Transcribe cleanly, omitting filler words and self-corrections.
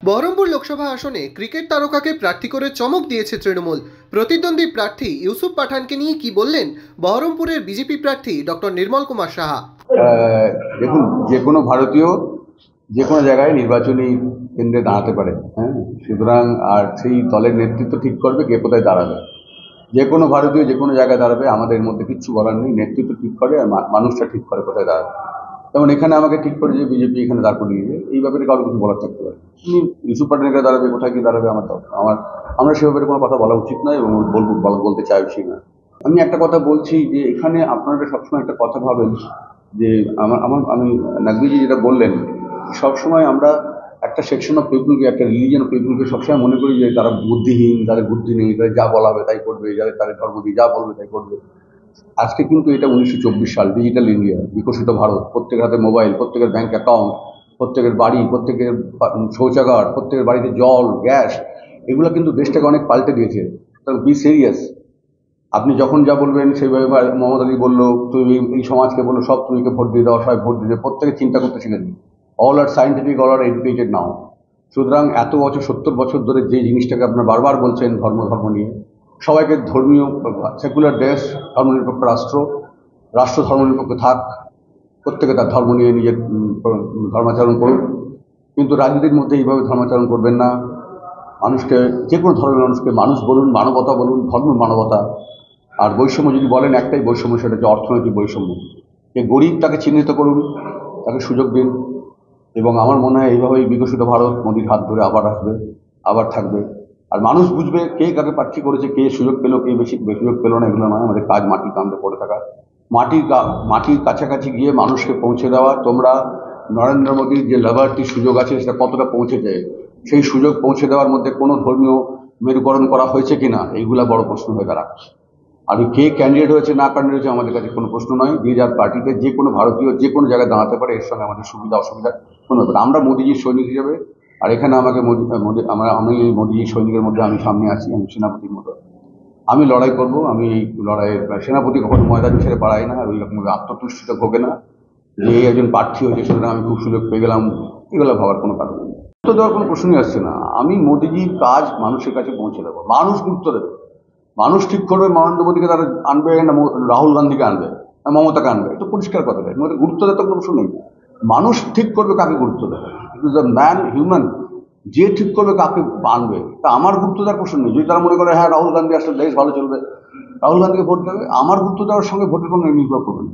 বহরমপুর লোকসভা আসনে ক্রিকেট তারকাকে প্রার্থী করে চমক দিয়েছে তৃণমূল। প্রতিদ্বন্দ্বী প্রার্থী ইউসুফ পাঠানকে নিয়ে কি বললেন বহরমপুরের বিজেপি প্রার্থী ডক্টর নির্মল কুমার সাহা। দেখুন, যে কোনো ভারতীয় যে কোনো জায়গায় নির্বাচনী কেন্দ্রে দাঁড়াতে পারে। সুতরাং আর সেই দলের নেতৃত্ব ঠিক করবে কে কোথায় দাঁড়াবে। যে কোনো ভারতীয় যে কোনো জায়গায় দাঁড়াবে, আমাদের মধ্যে কিচ্ছু বলার নেই। নেতৃত্ব ঠিক করে আর মানুষটা ঠিক করে কোথায় দাঁড়াবে। যেমন এখানে আমাকে ঠিক করে যে বিজেপি এখানে দাঁড় করিয়ে দিয়েছে, এই ব্যাপারে কারো কিছু বলার থাকতে পারে। তিনি ইউসুফ পাঠানকে দাঁড়াবে, কোথায় কি দাঁড়াবে আমরা সে ব্যাপারে কোনো কথা বলা উচিত নয় এবং বলতে চাইছি না। আমি একটা কথা বলছি যে এখানে আপনারা সবসময় একটা কথা ভাবেন যে আমি নাকবিজি যেটা বললেন, সবসময় আমরা একটা সেকশন অফ পিপুলকে, একটা রিলিজিয়ন অফ পিপুলকে সবসময় মনে করি যে তারা বুদ্ধিহীন, তাদের বুদ্ধি নেই, তাদের যা বলা হবে তাই করবে, তাদের ধর্ম দিয়ে যা বলবে তাই করবে। আজকে কিন্তু এটা 1924 সাল, ডিজিটাল ইন্ডিয়া, বিকশিত ভারত। প্রত্যেকের হাতে মোবাইল, প্রত্যেকের ব্যাংক অ্যাকাউন্ট, প্রত্যেকের বাড়ি, প্রত্যেকের শৌচাগার, প্রত্যেকের বাড়িতে জল, গ্যাস, এগুলো কিন্তু দেশটাকে অনেক পাল্টে দিয়েছে। সুতরাং বি সিরিয়াস। আপনি যখন যা বলবেন সেইভাবে, মোহাম্মদ আলী বললো, তুমি এই সমাজকে বললো সব তুমিকে ভোট দিয়ে দাও, সবাই ভোট দিয়ে, প্রত্যেকে চিন্তা করতে শিখেছি। All are scientific, all are educated now. সুতরাং এত বছর, 70 বছর ধরে যে জিনিসটাকে আপনারা বারবার বলছেন ধর্ম নিয়ে, সবাইকে ধর্মীয়, সেকুলার দেশ, ধর্মনিরপেক্ষ রাষ্ট্র ধর্মনিরপেক্ষ থাক, প্রত্যেকে তার ধর্ম নিয়ে নিজের ধর্মাচরণ করুন, কিন্তু রাজনীতির মধ্যে এইভাবে ধর্মাচরণ করবেন না। মানুষকে, যে কোনো ধর্মের মানুষকে মানুষ বলুন, মানবতা বলুন, ধর্ম মানবতা। আর বৈষম্য যদি বলেন, একটাই বৈষম্য, সেটা হচ্ছে অর্থনৈতিক বৈষম্য। যে গরিব তাকে চিহ্নিত করুন, তাকে সুযোগ দিন, এবং আমার মনে হয় এইভাবেই বিকশিত ভারত মোদির হাত ধরে আবার আসবে, আবার থাকবে। আর মানুষ বুঝবে কে কাকে প্রার্থী করেছে, কে সুযোগ পেলো, কে বেশি সুযোগ পেলো না। এগুলো নয়, আমাদের কাজ মাটির কান্দে পড়ে থাকা, মাটির কাছাকাছি গিয়ে মানুষকে পৌঁছে দেওয়া। তোমরা নরেন্দ্র মোদীর যে লেবার্টির সুযোগ আছে সেটা কতটা পৌঁছেছে, সেই সুযোগ পৌঁছে দেওয়ার মধ্যে কোনো ধর্মীয় মেরুকরণ করা হয়েছে কিনা, এইগুলা বড় প্রশ্ন হয়ে দাঁড়ায়। আর কে ক্যান্ডিডেট হয়েছে না ক্যান্ডিডেট হয়েছে আমাদের কাছে কোনো প্রশ্ন নয়। যে যার পার্টিতে যে কোনো ভারতীয় যে কোনো জায়গায় দাঁড়াতে পারে, এর সঙ্গে আমাদের সুবিধা অসুবিধা কোনো ব্যাপার। আমরা মোদিজির সৈনিক হিসেবে, আর এখানে আমাকে আমি এই মোদিজির সৈনিকের মধ্যে আমি সামনে আছি, আমি সেনাপতির মতো। আমি লড়াই করব। আমি এই লড়াইয়ের, সেনাপতি কখনো ময়দান ছেড়ে পাড়াই না, আর ওই রকম আত্মতুষ্টিতে ভোগে না যে এই একজন প্রার্থী হয়েছে সুতরাং আমি খুব সুযোগ পেয়ে গেলাম। এগুলো ভাবার কোনো কারণ নেই। গুরুত্ব দেওয়ার কোনো প্রশ্নই আসছে না। আমি মোদিজির কাজ মানুষের কাছে পৌঁছে দেবো, মানুষ গুরুত্ব দেবে। মানুষ ঠিক করবে নরেন্দ্র মোদীকে তারা আনবে না রাহুল গান্ধীকে আনবে না মমতাকে আনবে, এটা পরিষ্কার কথা। এর মধ্যে গুরুত্ব দেওয়ার তো কোনো প্রশ্ন নেই। মানুষ ঠিক করবে কাকে গুরুত্ব দেবে। It is the man, human, যে ঠিক করবে কাকে আনবে। তা আমার গুরুত্ব দেওয়ার প্রশ্ন নেই। যদি তারা মনে করে হ্যাঁ রাহুল গান্ধী আসলে দেশ ভালো চলবে, রাহুল গান্ধীকে ভোট দেবে। আমার গুরুত্ব দেওয়ার সঙ্গে ভোটের কোনো নির্ভর করবে না।